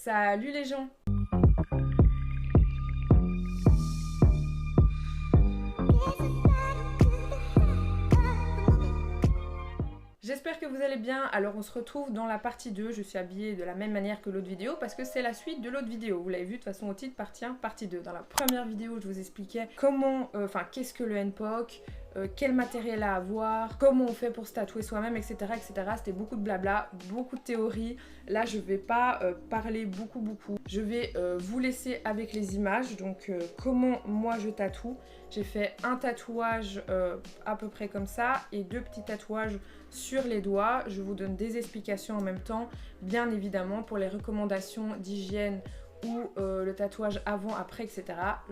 Salut les gens! J'espère que vous allez bien. Alors on se retrouve dans la partie 2, je suis habillée de la même manière que l'autre vidéo parce que c'est la suite de l'autre vidéo. Vous l'avez vu de toute façon au titre, partie 1, partie 2. Dans la première vidéo, je vous expliquais qu'est-ce que le NPOC, quel matériel à avoir, comment on fait pour se tatouer soi-même, etc. etc. C'était beaucoup de blabla, beaucoup de théorie. Là, je vais pas parler beaucoup. Je vais vous laisser avec les images. Donc, comment moi je tatoue. J'ai fait un tatouage à peu près comme ça et 2 petits tatouages sur les doigts. Je vous donne des explications en même temps, bien évidemment, pour les recommandations d'hygiène ou le tatouage avant, après, etc.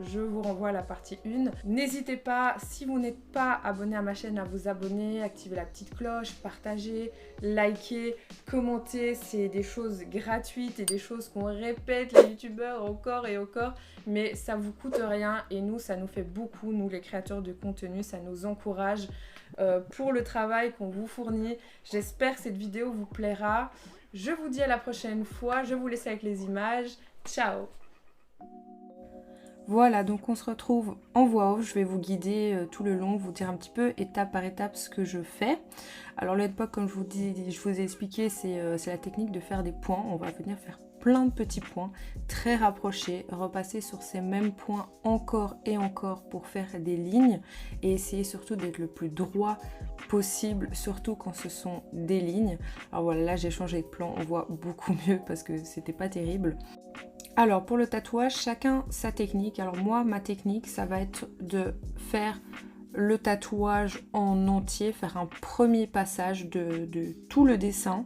Je vous renvoie à la partie 1. N'hésitez pas, si vous n'êtes pas abonné à ma chaîne, à vous abonner, activer la petite cloche, partager, liker, commenter. C'est des choses gratuites et des choses qu'on répète, les youtubeurs, encore et encore. Mais ça vous coûte rien et nous, ça nous fait beaucoup, nous les créateurs de contenu, ça nous encourage pour le travail qu'on vous fournit. J'espère que cette vidéo vous plaira. Je vous dis à la prochaine fois, je vous laisse avec les images. Ciao! Voilà, donc on se retrouve en voix off. Je vais vous guider tout le long, vous dire un petit peu étape par étape ce que je fais. Alors le NPOC, comme je vous ai expliqué, c'est la technique de faire des points. On va venir faire plein de petits points très rapprochés, repasser sur ces mêmes points encore et encore pour faire des lignes et essayer surtout d'être le plus droit possible, surtout quand ce sont des lignes. Alors voilà, là j'ai changé de plan, on voit beaucoup mieux parce que c'était pas terrible. Alors pour le tatouage, chacun sa technique. Alors moi, ma technique, ça va être de faire le tatouage en entier, faire un premier passage de tout le dessin.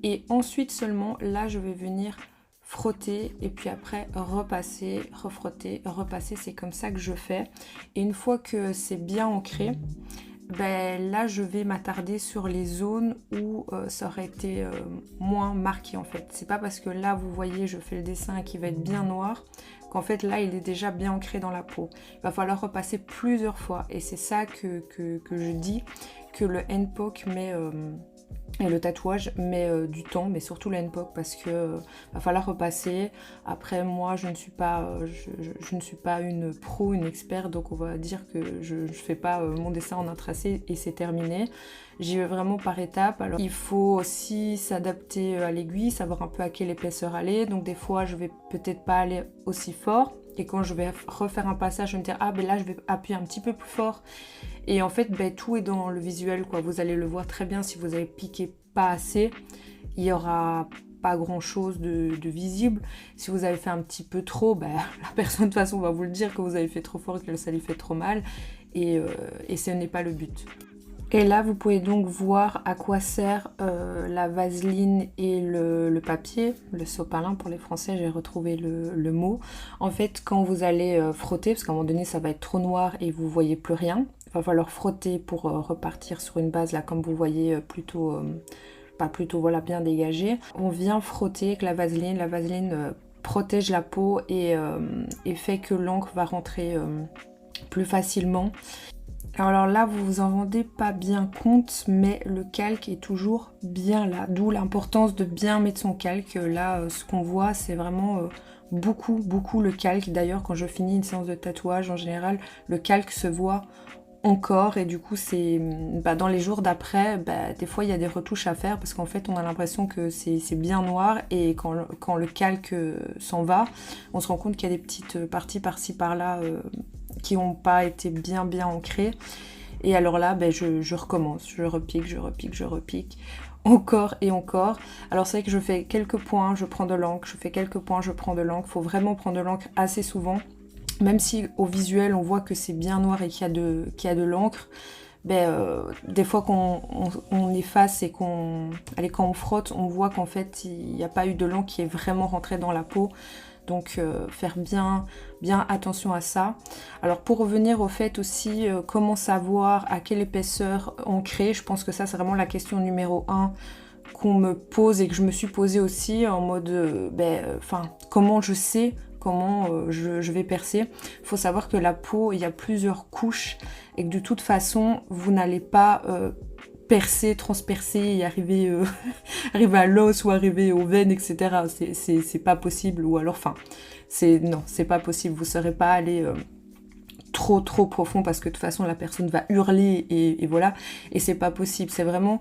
Et ensuite seulement, là, je vais venir frotter et puis après repasser, refrotter, repasser. C'est comme ça que je fais. Et une fois que c'est bien ancré, ben là je vais m'attarder sur les zones où ça aurait été moins marqué en fait. C'est pas parce que là vous voyez je fais le dessin qui va être bien noir qu'en fait là il est déjà bien ancré dans la peau. Il va falloir repasser plusieurs fois et c'est ça que je dis que le NPOC met et le tatouage met du temps, mais surtout le NPOC parce que va falloir repasser. Après moi je ne suis pas une pro, une experte, donc on va dire que je fais pas mon dessin en un tracé et c'est terminé. J'y vais vraiment par étapes. Alors il faut aussi s'adapter à l'aiguille, savoir un peu à quelle épaisseur aller. Donc des fois je vais peut-être pas aller aussi fort. Et quand je vais refaire un passage, je vais me dire ah ben là je vais appuyer un petit peu plus fort. Et en fait ben, tout est dans le visuel quoi. Vous allez le voir très bien si vous avez piqué pas assez. Il y aura pas grand chose de visible. Si vous avez fait un petit peu trop, ben, la personne de toute façon va vous le dire que vous avez fait trop fort et que ça lui fait trop mal. Et ce n'est pas le but. Et là, vous pouvez donc voir à quoi sert la vaseline et le papier, le sopalin pour les Français, j'ai retrouvé le mot. En fait, quand vous allez frotter, parce qu'à un moment donné, ça va être trop noir et vous voyez plus rien, il va falloir frotter pour repartir sur une base, là, comme vous voyez, plutôt voilà, bien dégagée. On vient frotter avec la vaseline protège la peau et fait que l'encre va rentrer plus facilement. Alors là, vous vous en rendez pas bien compte, mais le calque est toujours bien là. D'où l'importance de bien mettre son calque. Là, ce qu'on voit, c'est vraiment beaucoup le calque. D'ailleurs, quand je finis une séance de tatouage, en général, le calque se voit encore. Et du coup, c'est dans les jours d'après, des fois, il y a des retouches à faire parce qu'en fait, on a l'impression que c'est bien noir. Et quand le calque s'en va, on se rend compte qu'il y a des petites parties par-ci, par-là qui n'ont pas été bien ancrées. Et alors là, je recommence, je repique, encore et encore. Alors c'est vrai que je fais quelques points, je prends de l'encre, je fais quelques points, je prends de l'encre. Il faut vraiment prendre de l'encre assez souvent. Même si au visuel, on voit que c'est bien noir et qu'il y a de l'encre, des fois qu'on efface et quand on frotte, on voit qu'en fait, il n'y a pas eu de l'encre qui est vraiment rentrée dans la peau. Donc faire bien attention à ça. Alors pour revenir au fait aussi, comment savoir à quelle épaisseur ancrer, je pense que ça c'est vraiment la question numéro 1 qu'on me pose et que je me suis posée aussi en mode, comment je sais comment je vais percer. Il faut savoir que la peau, il y a plusieurs couches et que de toute façon, vous n'allez pas percer, transpercer et arriver, arriver à l'os ou arriver aux veines, etc. C'est pas possible, ou alors, enfin, non, c'est pas possible, vous ne saurez pas aller trop profond parce que de toute façon la personne va hurler et voilà, et c'est pas possible, c'est vraiment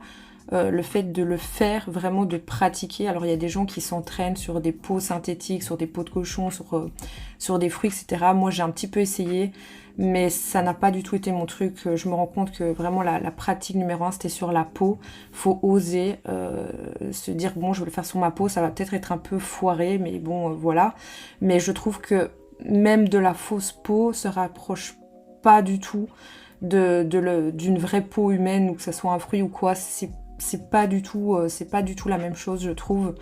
le fait de le faire, vraiment de pratiquer. Alors il y a des gens qui s'entraînent sur des peaux synthétiques, sur des peaux de cochon, sur des fruits, etc. Moi j'ai un petit peu essayé, mais ça n'a pas du tout été mon truc. Je me rends compte que vraiment la pratique numéro 1 c'était sur la peau. Faut oser se dire bon, je vais le faire sur ma peau, ça va peut-être être un peu foiré, mais bon voilà. Mais je trouve que même de la fausse peau se rapproche pas du tout d'une vraie peau humaine, ou que ce soit un fruit ou quoi. C'est pas du tout la même chose, je trouve.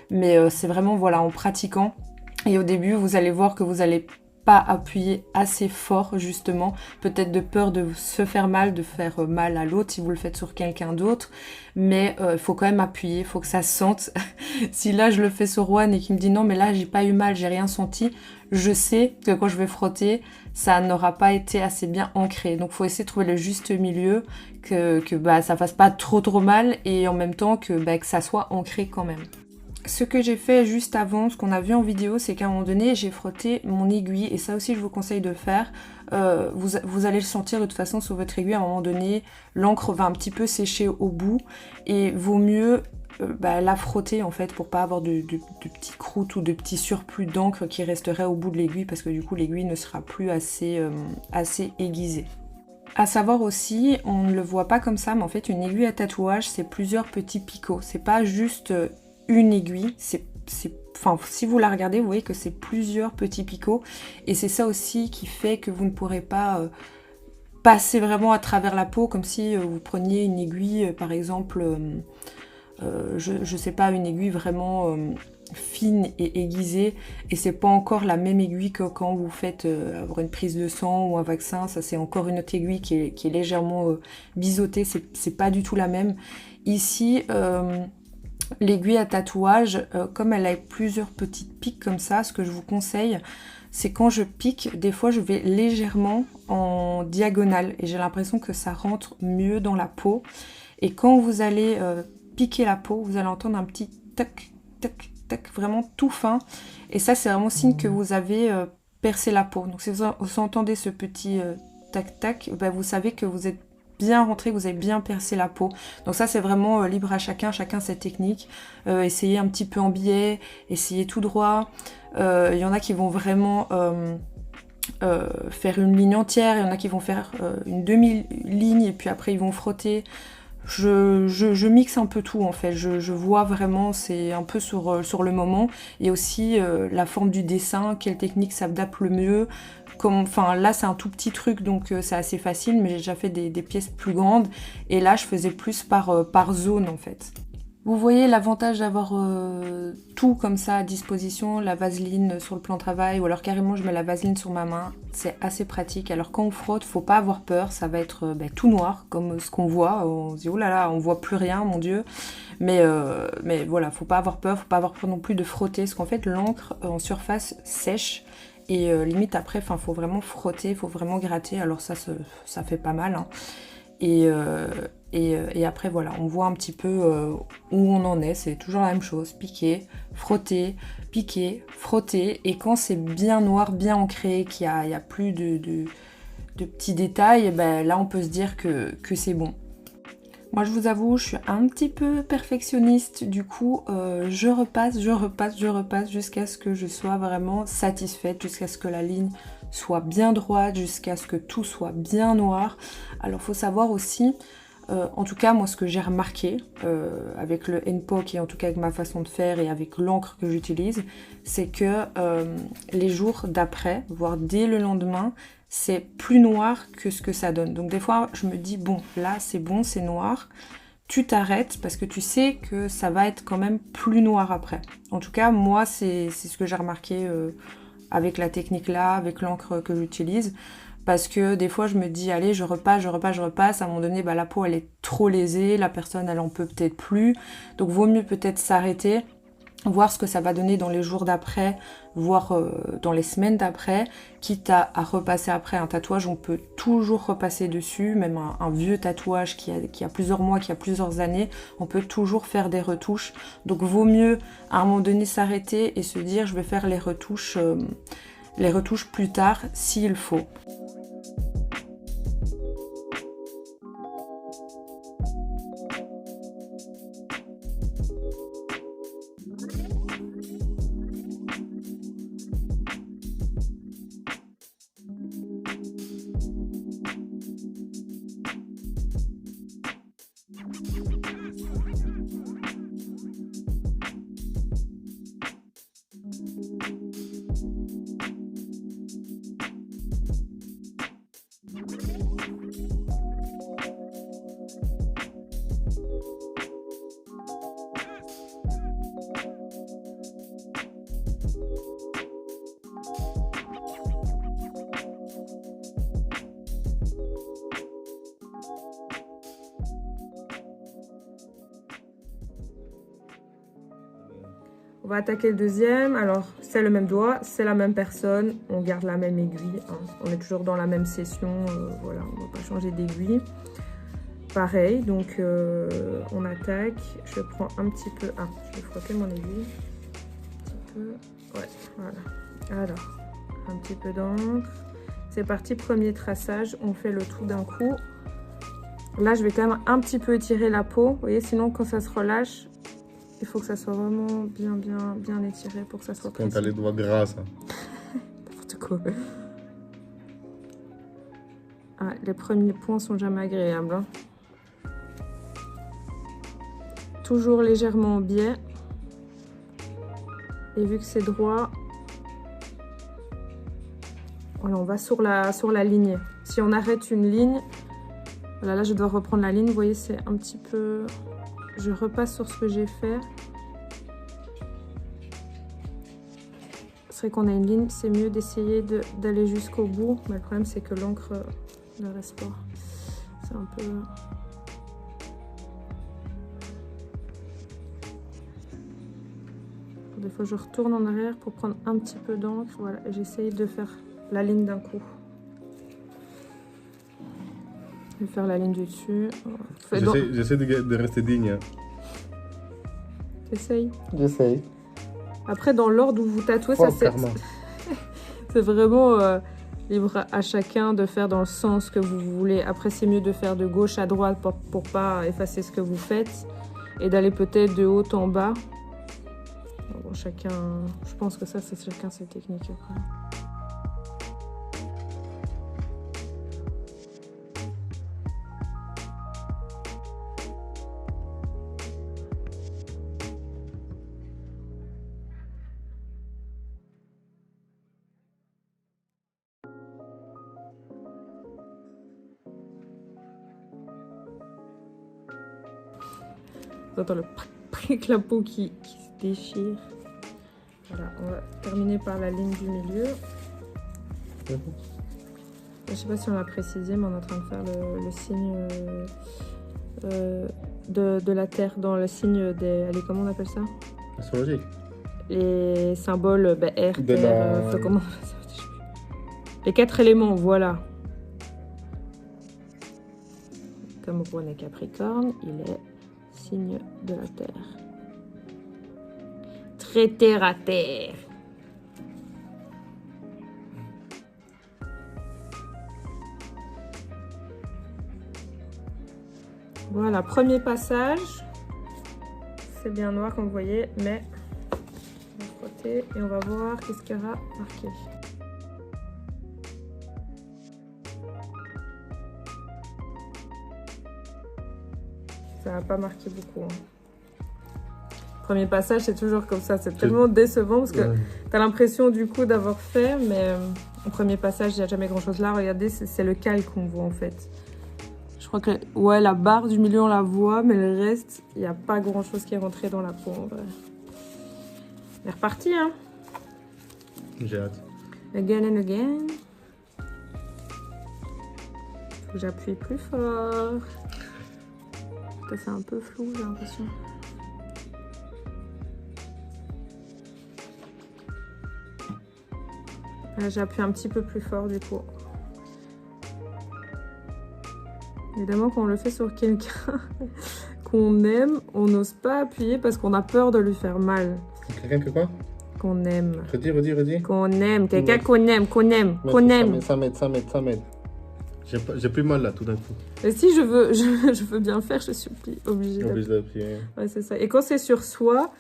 Mais c'est vraiment, voilà, en pratiquant. Et au début, vous allez voir que vous allez pas appuyer assez fort, justement, peut-être de peur de se faire mal, de faire mal à l'autre si vous le faites sur quelqu'un d'autre, mais il faut quand même appuyer, il faut que ça se sente. Si là je le fais sur Juan et qu'il me dit non mais là j'ai pas eu mal, j'ai rien senti, je sais que quand je vais frotter, ça n'aura pas été assez bien ancré. Donc faut essayer de trouver le juste milieu, que bah, ça fasse pas trop mal, et en même temps que ça soit ancré quand même. Ce que j'ai fait juste avant, ce qu'on a vu en vidéo, c'est qu'à un moment donné, j'ai frotté mon aiguille, et ça aussi je vous conseille de faire. Vous allez le sentir de toute façon sur votre aiguille, à un moment donné, l'encre va un petit peu sécher au bout, et vaut mieux la frotter en fait pour pas avoir de petits croûtes ou de petits surplus d'encre qui resteraient au bout de l'aiguille, parce que du coup l'aiguille ne sera plus assez aiguisée. À savoir aussi, on ne le voit pas comme ça, mais en fait une aiguille à tatouage c'est plusieurs petits picots, c'est pas juste une aiguille, enfin, si vous la regardez, vous voyez que c'est plusieurs petits picots, et c'est ça aussi qui fait que vous ne pourrez pas passer vraiment à travers la peau, comme si vous preniez une aiguille, par exemple, je sais pas, une aiguille vraiment fine et aiguisée, et c'est pas encore la même aiguille que quand vous faites avoir une prise de sang ou un vaccin. Ça c'est encore une autre aiguille qui est légèrement biseautée, c'est pas du tout la même. Ici, l'aiguille à tatouage, comme elle a plusieurs petites piques comme ça, ce que je vous conseille, c'est quand je pique, des fois je vais légèrement en diagonale, et j'ai l'impression que ça rentre mieux dans la peau. Et quand vous allez piquer la peau, vous allez entendre un petit tac, tac, tac, vraiment tout fin. Et ça, c'est vraiment signe que vous avez percé la peau. Donc si vous entendez ce petit tac, tac, vous savez que vous êtes bien rentré, que vous avez bien percé la peau. Donc ça, c'est vraiment libre à chacun sa technique. Essayez un petit peu en biais, essayez tout droit. Il y en a qui vont vraiment faire une ligne entière, il y en a qui vont faire une demi-ligne, et puis après ils vont frotter. Je mixe un peu tout en fait, je vois vraiment, c'est un peu sur le moment, et aussi la forme du dessin, quelle technique s'adapte le mieux. Enfin là c'est un tout petit truc, donc c'est assez facile, mais j'ai déjà fait des pièces plus grandes, et là je faisais plus par zone en fait. Vous voyez l'avantage d'avoir tout comme ça à disposition, la vaseline sur le plan de travail, ou alors carrément je mets la vaseline sur ma main, c'est assez pratique. Alors quand on frotte, faut pas avoir peur, ça va être tout noir comme ce qu'on voit, on se dit oh là là, on voit plus rien, mon dieu. Mais voilà, faut pas avoir peur non plus de frotter, parce qu'en fait l'encre en surface sèche, et limite après, faut vraiment frotter, faut vraiment gratter, alors ça fait pas mal, hein. Et après voilà, on voit un petit peu où on en est, c'est toujours la même chose, piquer, frotter, piquer, frotter, et quand c'est bien noir, bien ancré, qu'il y a plus de petits détails, là on peut se dire que c'est bon. Moi je vous avoue, je suis un petit peu perfectionniste, du coup je repasse jusqu'à ce que je sois vraiment satisfaite, jusqu'à ce que la ligne soit bien droite, jusqu'à ce que tout soit bien noir. Alors faut savoir aussi, en tout cas moi ce que j'ai remarqué avec le NPOC, et en tout cas avec ma façon de faire et avec l'encre que j'utilise, c'est que les jours d'après, voire dès le lendemain, c'est plus noir que ce que ça donne. Donc des fois je me dis bon là c'est bon, c'est noir, tu t'arrêtes parce que tu sais que ça va être quand même plus noir après. En tout cas moi c'est ce que j'ai remarqué avec la technique là, avec l'encre que j'utilise. Parce que des fois je me dis allez je repasse, à un moment donné la peau elle est trop lésée, la personne elle en peut peut-être plus, donc vaut mieux peut-être s'arrêter voir ce que ça va donner dans les jours d'après, voire dans les semaines d'après, quitte à repasser après un tatouage, on peut toujours repasser dessus, même un vieux tatouage qui a plusieurs mois, qui a plusieurs années, on peut toujours faire des retouches. Donc vaut mieux à un moment donné s'arrêter et se dire je vais faire les retouches plus tard s'il faut. On va attaquer le deuxième. Alors, c'est le même doigt, c'est la même personne. On garde la même aiguille. Hein. On est toujours dans la même session. Voilà, on ne va pas changer d'aiguille. Pareil, donc on attaque. Je prends un petit peu... Ah, je vais frotter mon aiguille. Un petit peu. Ouais, voilà. Alors, un petit peu d'encre. C'est parti, premier traçage. On fait le tout d'un coup. Là, je vais quand même un petit peu étirer la peau. Vous voyez, sinon, quand ça se relâche... Il faut que ça soit vraiment bien étiré pour que ça soit précis. Quand t'as les doigts gras, ça. N'importe quoi. Ah, les premiers points sont jamais agréables. Hein. Toujours légèrement en biais. Et vu que c'est droit, voilà, on va sur la ligne. Si on arrête une ligne, voilà, là je dois reprendre la ligne. Vous voyez, c'est un petit peu... Je repasse sur ce que j'ai fait. C'est vrai qu'on a une ligne, c'est mieux d'essayer d'aller jusqu'au bout. Mais le problème, c'est que l'encre ne reste pas. C'est un peu... Des fois, je retourne en arrière pour prendre un petit peu d'encre. Voilà, et j'essaye de faire la ligne d'un coup. Je vais faire la ligne du dessus. J'essaie de rester digne. T'essayes? J'essaye. Après, dans l'ordre où vous tatouez, ça c'est vraiment libre à chacun de faire dans le sens que vous voulez. Après, c'est mieux de faire de gauche à droite pour pas effacer ce que vous faites et d'aller peut-être de haut en bas. Bon, chacun, je pense que ça, c'est chacun ses techniques après. J'entends le pric la peau qui se déchire. Voilà, on va terminer par la ligne du milieu. Je sais pas si on l'a précisé, mais on est en train de faire le signe de la Terre, dans le signe des... Allez, comment on appelle ça? Astrologique. Les symboles air, terre, comment ça? Les 4 éléments, voilà. Comme on est Capricorne, il est signe de la Terre. Très terre à terre. Voilà, premier passage. C'est bien noir comme vous voyez, mais on va frotter et on va voir qu'est-ce qu'il y aura marqué. Ça n'a pas marqué beaucoup. Hein. Premier passage, c'est toujours comme ça. C'est tellement décevant parce que tu as l'impression du coup d'avoir fait, mais au premier passage, il n'y a jamais grand-chose. Là, regardez, c'est le calque qu'on voit en fait. Je crois que ouais, la barre du milieu, on la voit, mais le reste, il n'y a pas grand-chose qui est rentré dans la peau en vrai. On est reparti, hein. J'ai hâte. Again and again. Faut que j'appuie plus fort. C'est un peu flou, j'ai l'impression. Là, j'appuie un petit peu plus fort du coup. Évidemment, quand on le fait sur quelqu'un qu'on aime, on n'ose pas appuyer parce qu'on a peur de lui faire mal. Quelqu'un que quoi? Qu'on aime. Redis. Qu'on aime. Quelqu'un qu'on aime. 100 mètres. J'ai plus mal là tout d'un coup. Et si je veux bien le faire, je suis obligée d'appuyer. Ouais, c'est ça. Et quand c'est sur soi,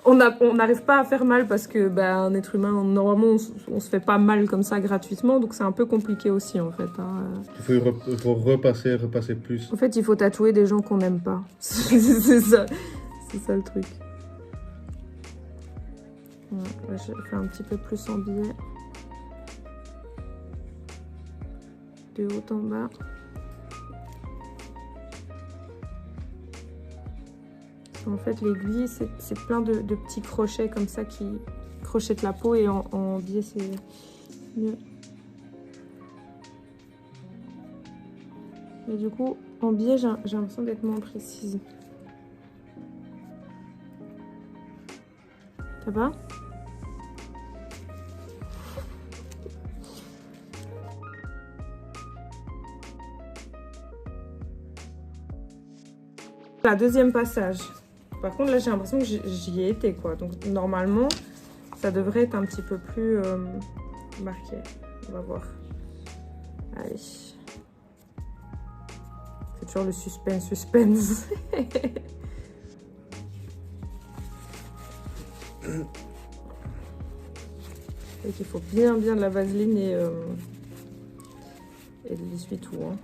on n'arrive pas à faire mal parce que un être humain, normalement, on se fait pas mal comme ça gratuitement. Donc c'est un peu compliqué aussi en fait. Hein. Il faut repasser plus. En fait, il faut tatouer des gens qu'on n'aime pas. C'est ça. C'est ça le truc. Ouais, là, je vais faire un petit peu plus en biais. De haut en bas. En fait, l'aiguille, c'est plein de petits crochets comme ça qui crochettent la peau et en biais, c'est mieux. Mais du coup, en biais, j'ai l'impression d'être moins précise. Ça va ? La deuxième passage. Par contre, là, j'ai l'impression que j'y ai été, quoi. Donc, normalement, ça devrait être un petit peu plus marqué. On va voir. Allez. C'est toujours le suspense. Donc, il faut bien de la vaseline et de l'essuie-tout, hein.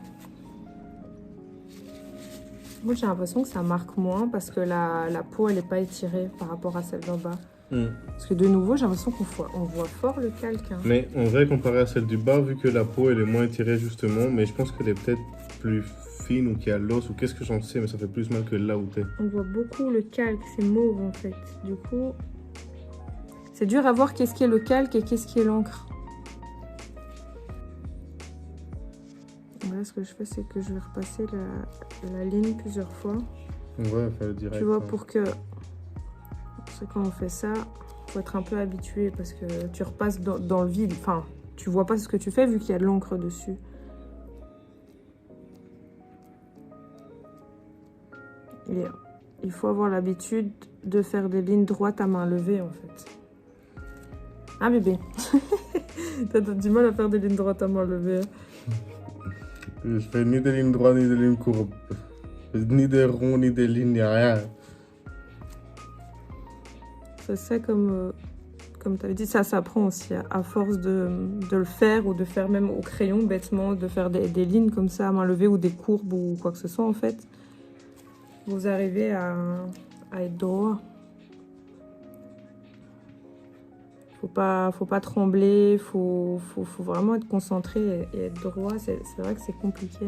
Moi, j'ai l'impression que ça marque moins parce que la peau, elle n'est pas étirée par rapport à celle d'en bas. Parce que de nouveau, j'ai l'impression qu'on voit fort le calque. Hein. Mais en vrai, comparé à celle du bas, vu que la peau, elle est moins étirée justement, mais je pense qu'elle est peut-être plus fine ou qu'il y a l'os ou qu'est-ce que j'en sais, mais ça fait plus mal que là où t'es. On voit beaucoup le calque, c'est mauve en fait. Du coup, c'est dur à voir qu'est-ce qui est le calque et qu'est-ce qui est l'encre. Là, ce que je fais, c'est que je vais repasser la ligne plusieurs fois. Ouais, faire le direct. Tu vois, pour que... Parce que quand on fait ça, il faut être un peu habitué parce que tu repasses dans le vide. Enfin, tu vois pas ce que tu fais vu qu'il y a de l'encre dessus. Et il faut avoir l'habitude de faire des lignes droites à main levée, en fait. Ah, bébé. T'as du mal à faire des lignes droites à main levée. Je fais ni des lignes droites, ni des lignes courbes. Ni des ronds, ni des lignes, ni rien. C'est ça comme tu avais dit, ça s'apprend aussi à force de le faire ou de faire même au crayon bêtement, de faire des lignes comme ça à main levée ou des courbes ou quoi que ce soit en fait. Vous arrivez à être droit. Faut pas trembler, faut vraiment être concentré et être droit. C'est vrai que c'est compliqué.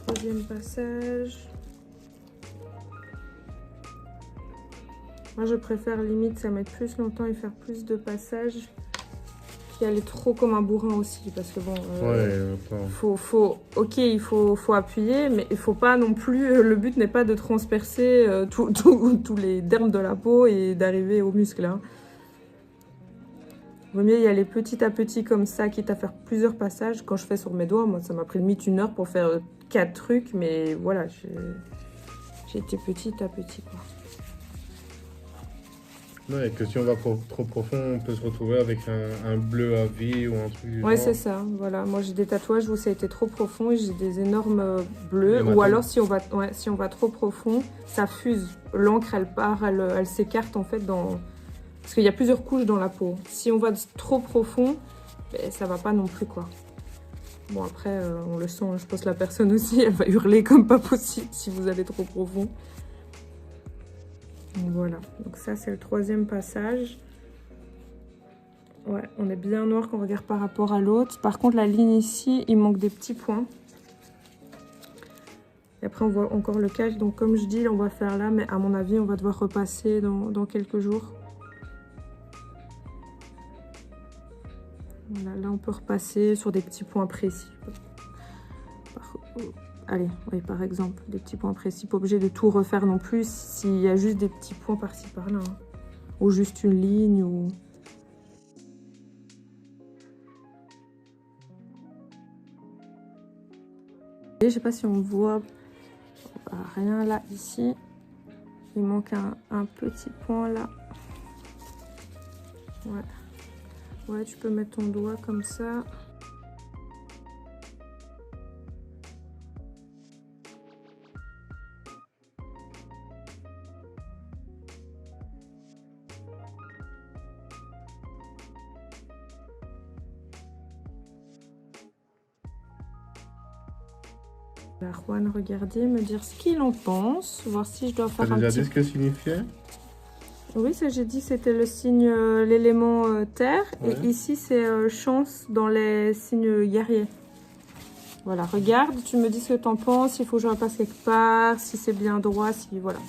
Troisième passage. Moi, je préfère limite ça mettre plus longtemps et faire plus de passages qu'aller trop comme un bourrin aussi. Parce que bon, ok, il faut appuyer, mais il faut pas non plus... le but n'est pas de transpercer tous les dermes de la peau et d'arriver aux muscles. Hein. Vaut mieux y aller petit à petit comme ça, quitte à faire plusieurs passages. Quand je fais sur mes doigts, moi, ça m'a pris limite 1 heure pour faire 4 trucs. Mais voilà, j'ai été petit à petit, quoi. Ouais, et que si on va trop profond, on peut se retrouver avec un bleu à vie ou un truc du Ouais, genre. c'est ça. Voilà. Moi, j'ai des tatouages où ça a été trop profond et j'ai des énormes bleus. Ou alors, si on va trop profond, ça fuse. L'encre, elle part, elle s'écarte en fait dans... Parce qu'il y a plusieurs couches dans la peau. Si on va trop profond, ben, ça va pas non plus, quoi. Bon, après, on le sent. Je pense que la personne aussi, elle va hurler comme pas possible si vous allez trop profond. Donc, voilà. Donc ça, c'est le troisième passage. Ouais, on est bien noir quand on regarde par rapport à l'autre. Par contre, la ligne ici, il manque des petits points. Et après, on voit encore le calque. Donc, comme je dis, on va le faire là. Mais à mon avis, on va devoir repasser dans quelques jours. Voilà, là, on peut repasser sur des petits points précis. allez, oui, par exemple, des petits points précis. Pas obligé de tout refaire non plus s'il y a juste des petits points par-ci par-là. Hein. Ou juste une ligne ou... Et je sais pas si on voit rien là, ici. Il manque un petit point là. Ouais. Ouais, tu peux mettre ton doigt comme ça. Juan, regardez, me dire ce qu'il en pense, voir si je dois faire T'as un déjà petit... dit ce que signifiait? Oui, ça j'ai dit, c'était le signe, l'élément terre. Ouais. Et ici, c'est chance dans les signes guerriers. Voilà, regarde, tu me dis ce que t'en penses, s'il faut que je repasse quelque part, si c'est bien droit, si... Voilà.